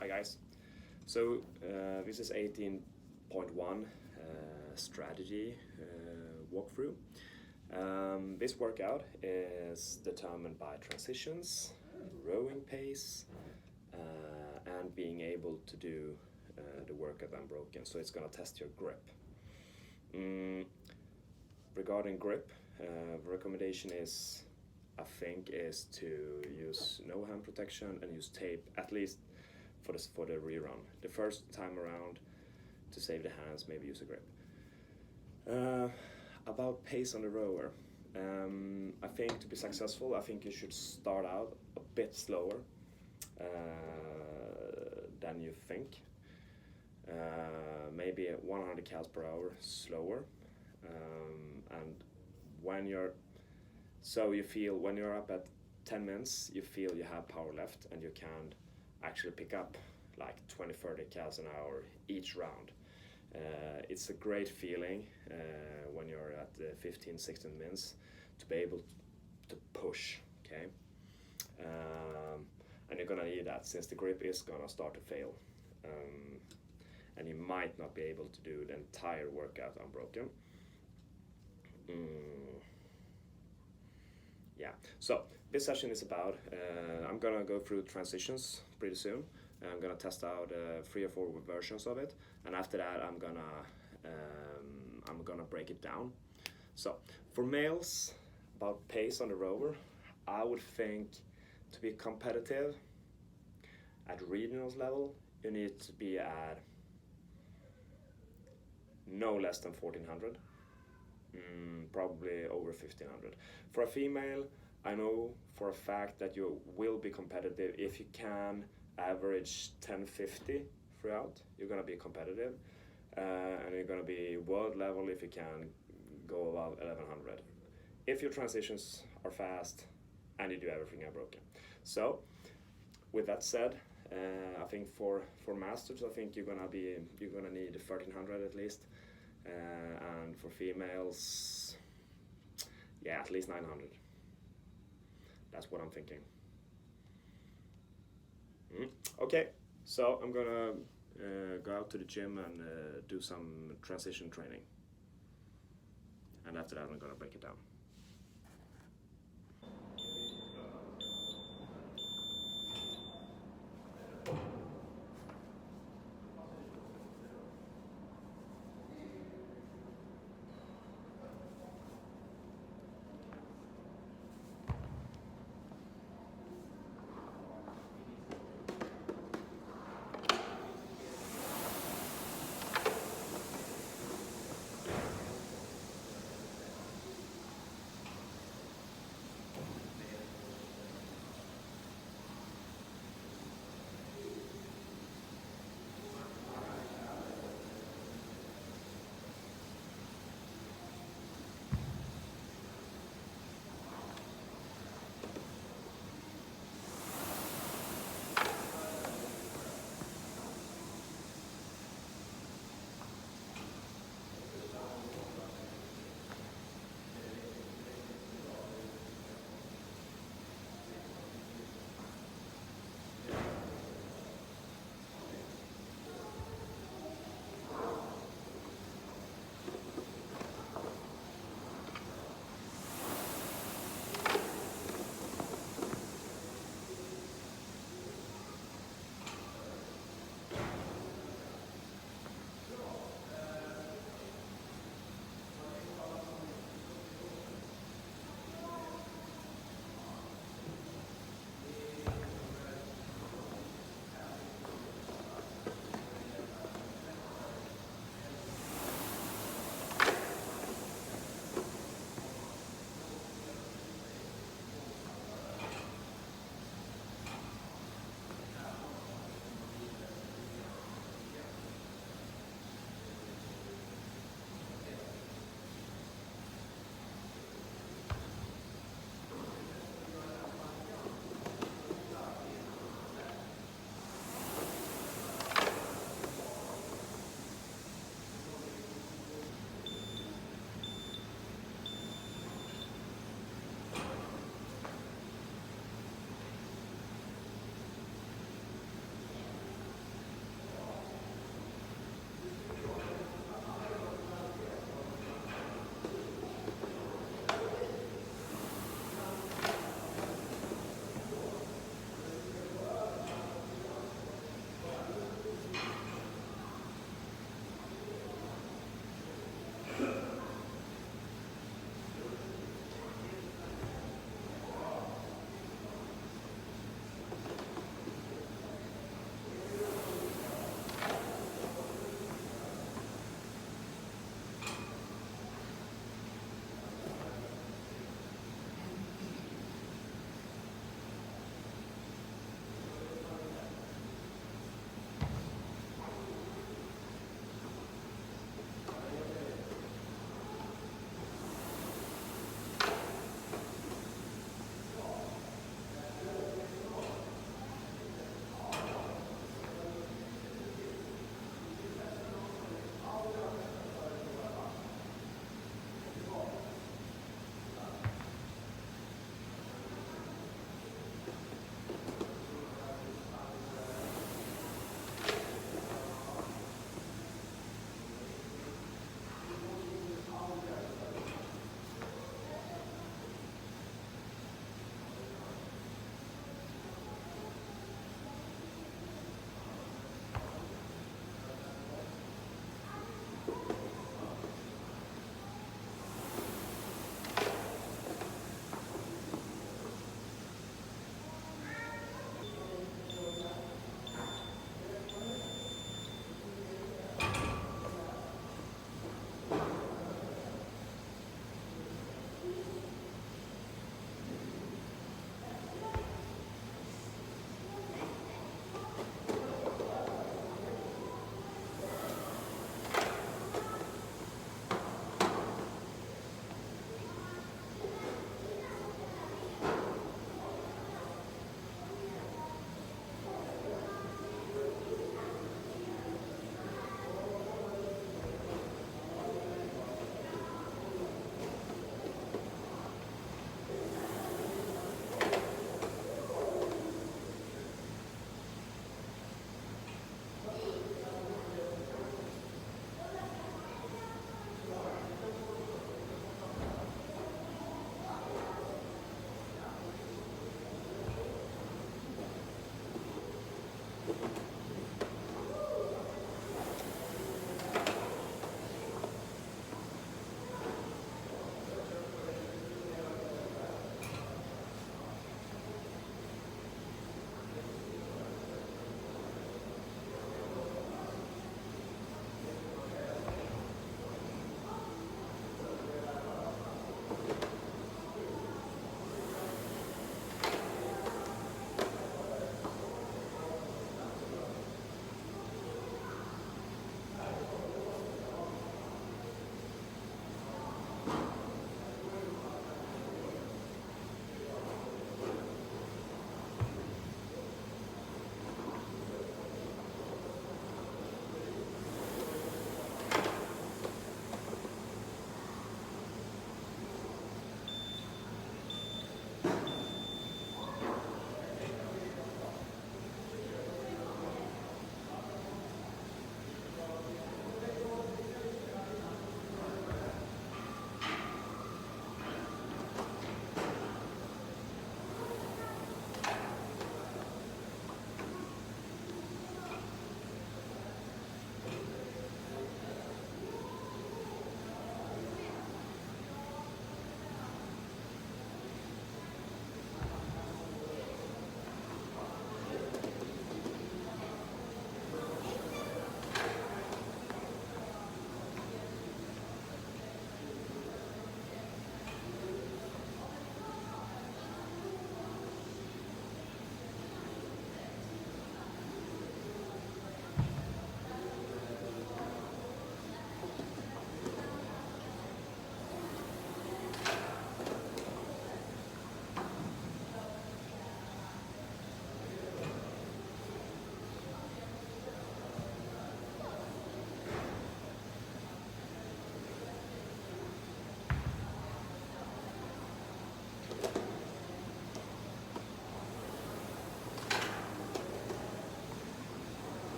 Hi guys. So this is 18.1 strategy walkthrough. This workout is determined by transitions, rowing pace, and being able to do the workout unbroken. So it's going to test your grip. Regarding grip, the recommendation is, I think, is to use no hand protection and use tape at least for the rerun. The first time around, to save the hands, maybe use a grip. About pace on the rower, I think to be successful, I think you should start out a bit slower than you think. Maybe 100 cals per hour slower, and when you're up at 10 minutes, you feel you have power left and you can actually pick up like 20-30 cals an hour each round. It's a great feeling when you're at 15-16 minutes to be able to push, okay? And you're gonna need that since the grip is gonna start to fail. And you might not be able to do the entire workout unbroken. Yeah, so this session is about, I'm gonna go through transitions pretty soon. I'm gonna test out 3 or 4 versions of it, and after that I'm gonna break it down. So for males, about pace on the rower, I would think to be competitive at regionals level, you need to be at no less than 1400. Probably over 1500. For a female, I know for a fact that you will be competitive if you can average 1050 throughout. You're gonna be competitive, and you're gonna be world level if you can go above 1100. If your transitions are fast and you do everything unbroken. So, with that said, I think for masters, I think you're gonna need 1300 at least. And for females, yeah, at least 900. That's what I'm thinking. Okay, so I'm gonna go out to the gym and do some transition training. And after that, I'm gonna break it down.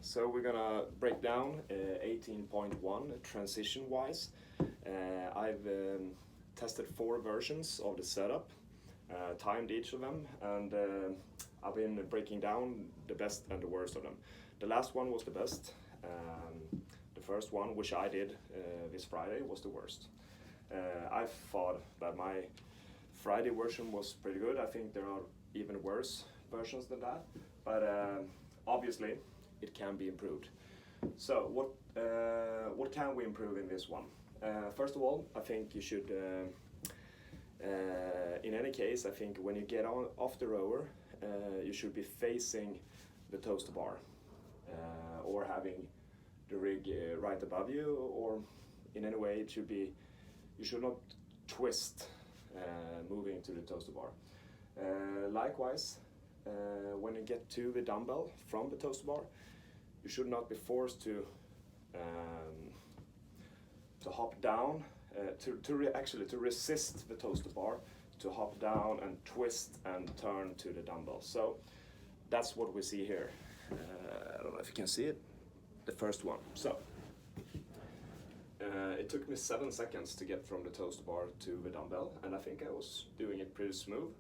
So we're gonna break down 18.1 transition-wise. I've tested 4 versions of the setup, timed each of them, and I've been breaking down the best and the worst of them. The last one was the best. The first one, which I did this Friday, was the worst. I thought that my Friday version was pretty good. I think there are even worse versions than that, but obviously it can be improved. So what can we improve in this one? First of all, I think you should, in any case, I think when you get off the rower, you should be facing the toaster bar, or having the rig right above you, or in any way it should be, you should not twist moving to the toaster bar. Likewise, when you get to the dumbbell from the toaster bar, you should not be forced to hop down, actually to resist the toaster bar, to hop down and twist and turn to the dumbbell. So that's what we see here. I don't know if you can see it, the first one. So it took me 7 seconds to get from the toaster bar to the dumbbell, and I think I was doing it pretty smooth.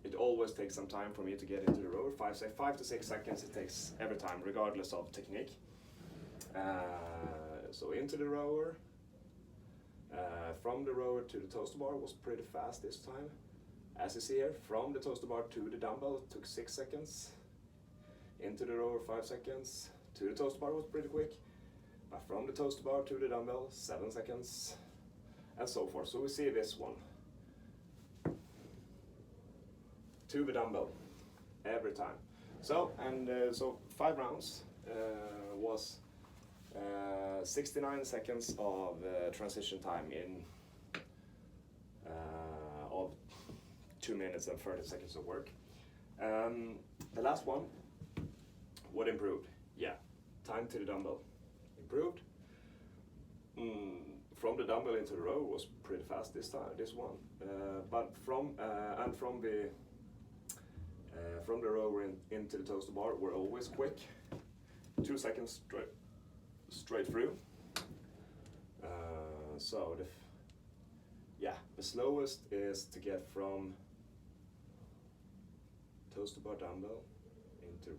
It always takes some time for me to get into the rower. 5 to 6 seconds it takes every time, regardless of technique. So into the rower, from the rower to the toaster bar was pretty fast this time. As you see here, from the toaster bar to the dumbbell took 6 seconds. Into the rower 5 seconds. To the toaster bar was pretty quick. But from the toaster bar to the dumbbell 7 seconds. And so forth. So we see this one. To the dumbbell every time. So 5 rounds was 69 seconds of transition time in of 2 minutes and 30 seconds of work. The last one, what improved? Yeah, time to the dumbbell improved. From the dumbbell into the row was pretty fast this time, this one. But from the rower into the toaster bar were always quick. 2 seconds straight through. So the slowest is to get from toaster bar dumbbell into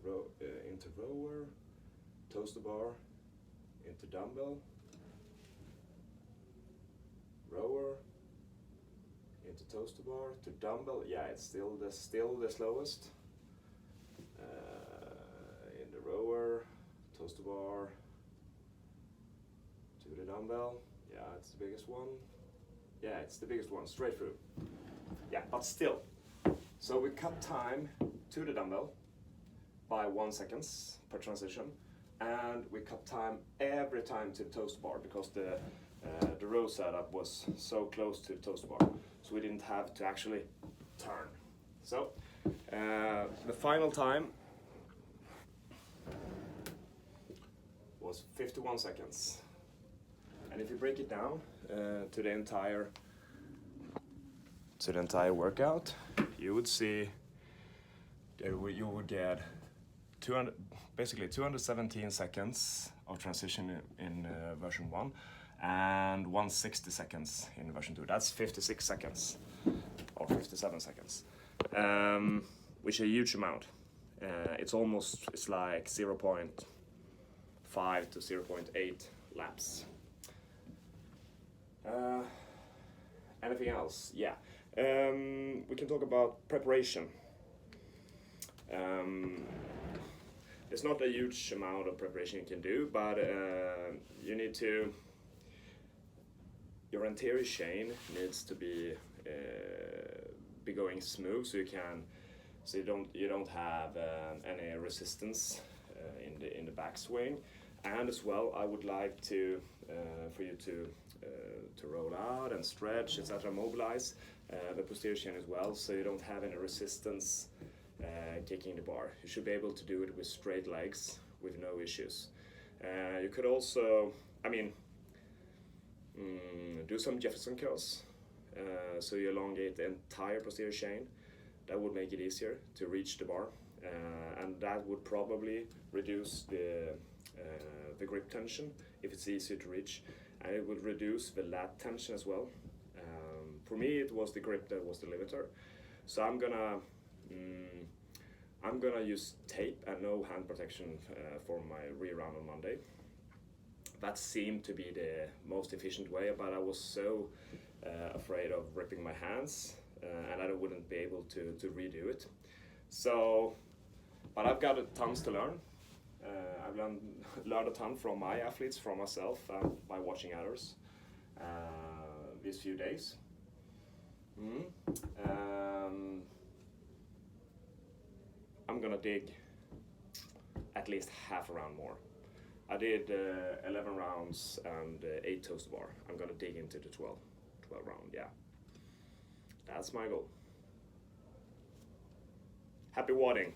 rower, toaster bar into dumbbell, rower into toaster bar to dumbbell. Yeah, it's still the slowest. In the rower, toaster bar to the dumbbell. Yeah, it's the biggest one. Yeah, it's the biggest one, straight through. Yeah, but still. So we cut time to the dumbbell by 1 second per transition, and we cut time every time to the toaster bar because the row setup was so close to the toaster bar, so we didn't have to actually turn. So the final time was 51 seconds. And if you break it down to the entire workout, you would see you would get 217 seconds of transition in version 1 and 160 seconds in version 2. That's 56 seconds or 57 seconds, which is a huge amount. It's like 0.5 to 0.8 laps. Anything else? Yeah. We can talk about preparation. It's not a huge amount of preparation you can do, but you need to. Your anterior chain needs to be going smooth, so you don't have any resistance in the backswing. And as well, I would like to for you to roll out and stretch, etc., mobilize the posterior chain as well, so you don't have any resistance kicking the bar. You should be able to do it with straight legs with no issues. You could also, do some Jefferson curls, so you elongate the entire posterior chain. That would make it easier to reach the bar and that would probably reduce the grip tension if it's easier to reach, and it would reduce the lat tension as well. For me, it was the grip that was the limiter, so I'm gonna use tape and no hand protection for my rear round on Monday. That seemed to be the most efficient way, but I was so afraid of ripping my hands and I wouldn't be able to redo it. So, but I've got tons to learn. I've learned a ton from my athletes, from myself, by watching others these few days. I'm gonna dig at least half a round more. I did 11 rounds and 8 toes bar. I'm gonna dig into the 12 round, yeah. That's my goal. Happy wadding.